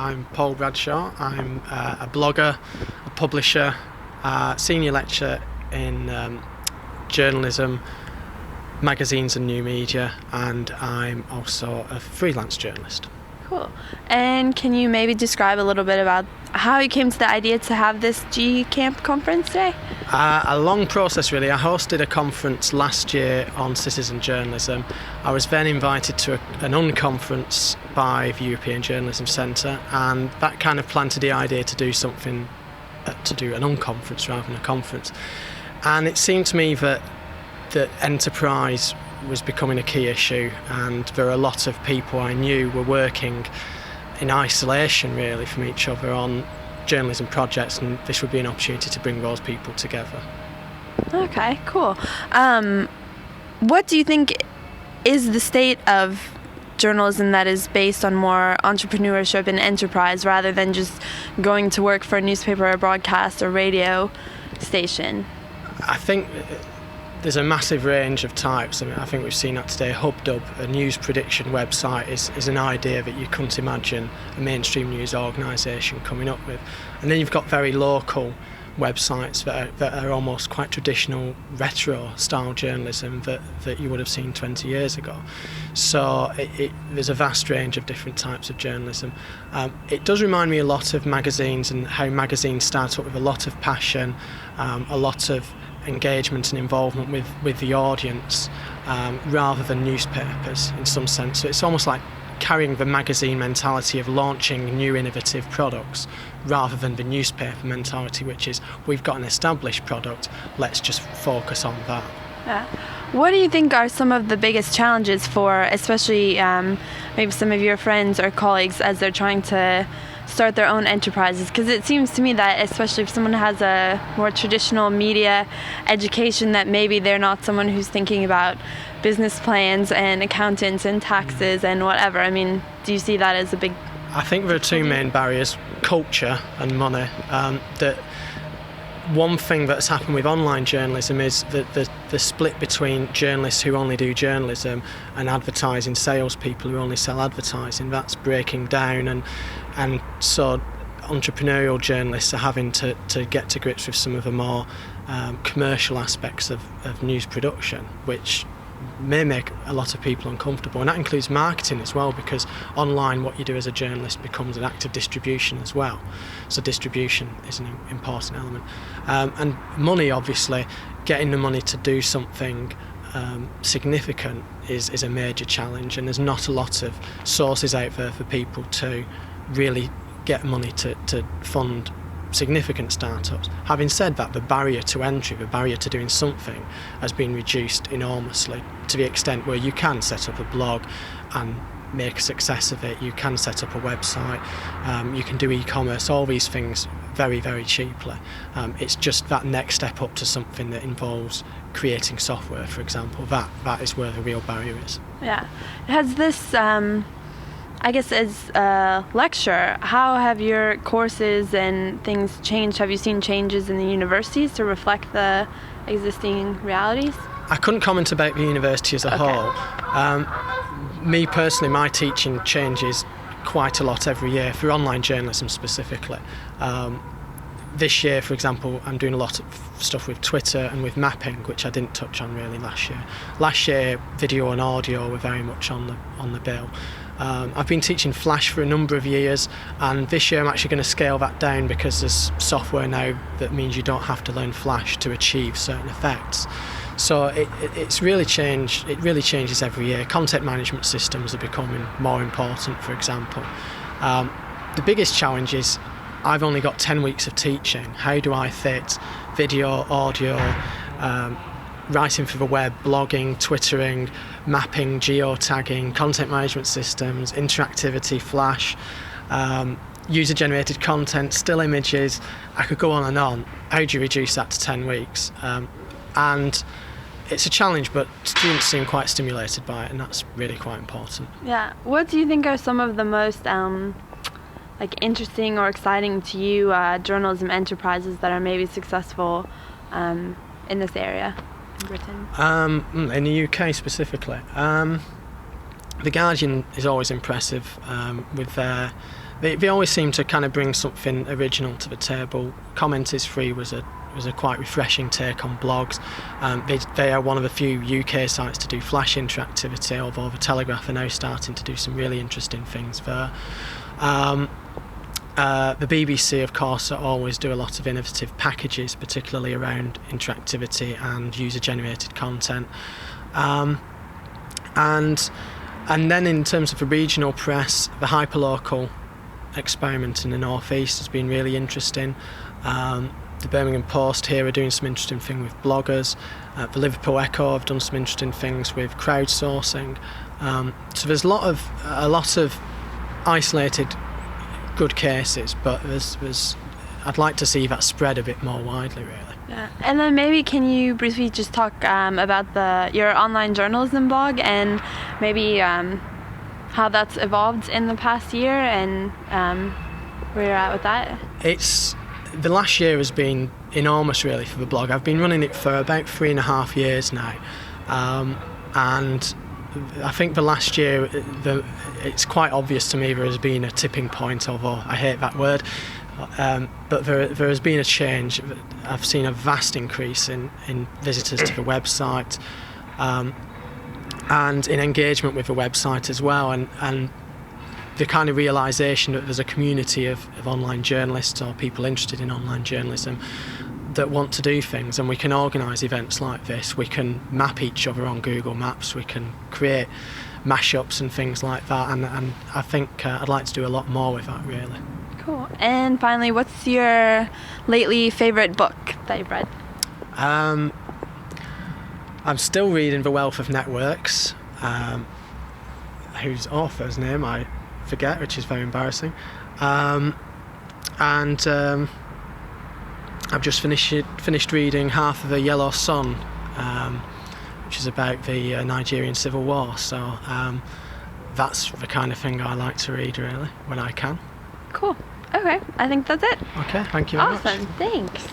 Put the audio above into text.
I'm Paul Bradsaw. I'm a blogger, a publisher, senior lecturer in journalism, magazines and new media, and I'm also a freelance journalist. Cool. And can you maybe describe a little bit about how you came to the idea to have this JEEcamp conference today? A long process, really. I hosted a conference last year on citizen journalism. I was then invited to an unconference by the European Journalism Centre, and that kind of planted the idea to do something, to do an unconference rather than a conference. And it seemed to me that enterprise was becoming a key issue, and there are a lot of people I knew were working in isolation really from each other on journalism projects, and this would be an opportunity to bring those people together. Okay, cool. What do you think is the state of journalism that is based on more entrepreneurship and enterprise rather than just going to work for a newspaper or broadcast or radio station? I think there's a massive range of types. I think we've seen that today. HubDub, a news prediction website, is an idea that you couldn't imagine a mainstream news organisation coming up with. And then you've got very local websites that are almost quite traditional retro style journalism that you would have seen 20 years ago. So there's a vast range of different types of journalism. It does remind me a lot of magazines and how magazines start up with a lot of passion, a lot of engagement and involvement with the audience, rather than newspapers in some sense. So it's almost like carrying the magazine mentality of launching new innovative products rather than the newspaper mentality, which is we've got an established product, let's just focus on that. Yeah. What do you think are some of the biggest challenges for especially maybe some of your friends or colleagues as they're trying to start their own enterprises? Because it seems to me that especially if someone has a more traditional media education, that maybe they're not someone who's thinking about business plans and accountants and taxes and whatever. I mean, do you see that as a big... I think there are two main barriers, culture and money. That one thing that's happened with online journalism is that the split between journalists who only do journalism and advertising salespeople who only sell advertising, that's breaking down, and so entrepreneurial journalists are having to get to grips with some of the more commercial aspects of news production, which may make a lot of people uncomfortable, and that includes marketing as well, because online what you do as a journalist becomes an act of distribution as well. So distribution is an important element, and money, obviously, getting the money to do something significant is a major challenge, and there's not a lot of sources out there for people to really get money to fund significant startups. Having said that, the barrier to entry, the barrier to doing something, has been reduced enormously, to the extent where you can set up a blog and make a success of it, you can set up a website, you can do e-commerce, all these things very, very cheaply. It's just that next step up to something that involves creating software, for example, that is where the real barrier is. Yeah. Has this I guess as a lecturer, how have your courses and things changed? Have you seen changes in the universities to reflect the existing realities? I couldn't comment about the university as a whole. Me personally, my teaching changes quite a lot every year for online journalism specifically. This year, for example, I'm doing a lot of stuff with Twitter and with mapping, which I didn't touch on really last year. Last year, video and audio were very much on the bill. I've been teaching Flash for a number of years, and this year I'm actually going to scale that down because there's software now that means you don't have to learn Flash to achieve certain effects. So it's really changed. It really changes every year. Content management systems are becoming more important, for example. The biggest challenge is I've only got 10 weeks of teaching. How do I fit video, audio, writing for the web, blogging, twittering, mapping, geotagging, content management systems, interactivity, Flash, user-generated content, still images? I could go on and on. How do you reduce that to 10 weeks? And it's a challenge, but students seem quite stimulated by it, and that's really quite important. Yeah. What do you think are some of the most interesting or exciting to you journalism enterprises that are maybe successful in this area in Britain? In the UK specifically, The Guardian is always impressive with their they always seem to kind of bring something original to the table. Comment is Free was a quite refreshing take on blogs. They are one of the few UK sites to do flash interactivity, although the Telegraph are now starting to do some really interesting things there. The BBC, of course, always do a lot of innovative packages, particularly around interactivity and user-generated content. And then in terms of the regional press, the hyperlocal experiment in the North East has been really interesting. The Birmingham Post here are doing some interesting things with bloggers. The Liverpool Echo have done some interesting things with crowdsourcing. So there's a lot of isolated good cases, but I'd like to see that spread a bit more widely, really. Yeah. And then maybe can you briefly just talk about your online journalism blog and maybe how that's evolved in the past year and where you're at with that? The last year has been enormous, really, for the blog. I've been running it for about 3.5 years now, and I think the last year, it's quite obvious to me there has been a tipping point, although I hate that word, but there has been a change. I've seen a vast increase in visitors to the website and in engagement with the website as well, and the kind of realisation that there's a community of online journalists or people interested in online journalism that want to do things, and we can organise events like this. We can map each other on Google Maps, we can create mashups and things like that, and I think I'd like to do a lot more with that, really. Cool. And finally, what's your lately favourite book that you've read? I'm still reading The Wealth of Networks, whose author's name I forget, which is very embarrassing. And I've just finished reading half of The Yellow Sun, which is about the Nigerian Civil War. So that's the kind of thing I like to read, really, when I can. Cool. Okay, I think that's it. Okay, thank you very much. Awesome, thanks.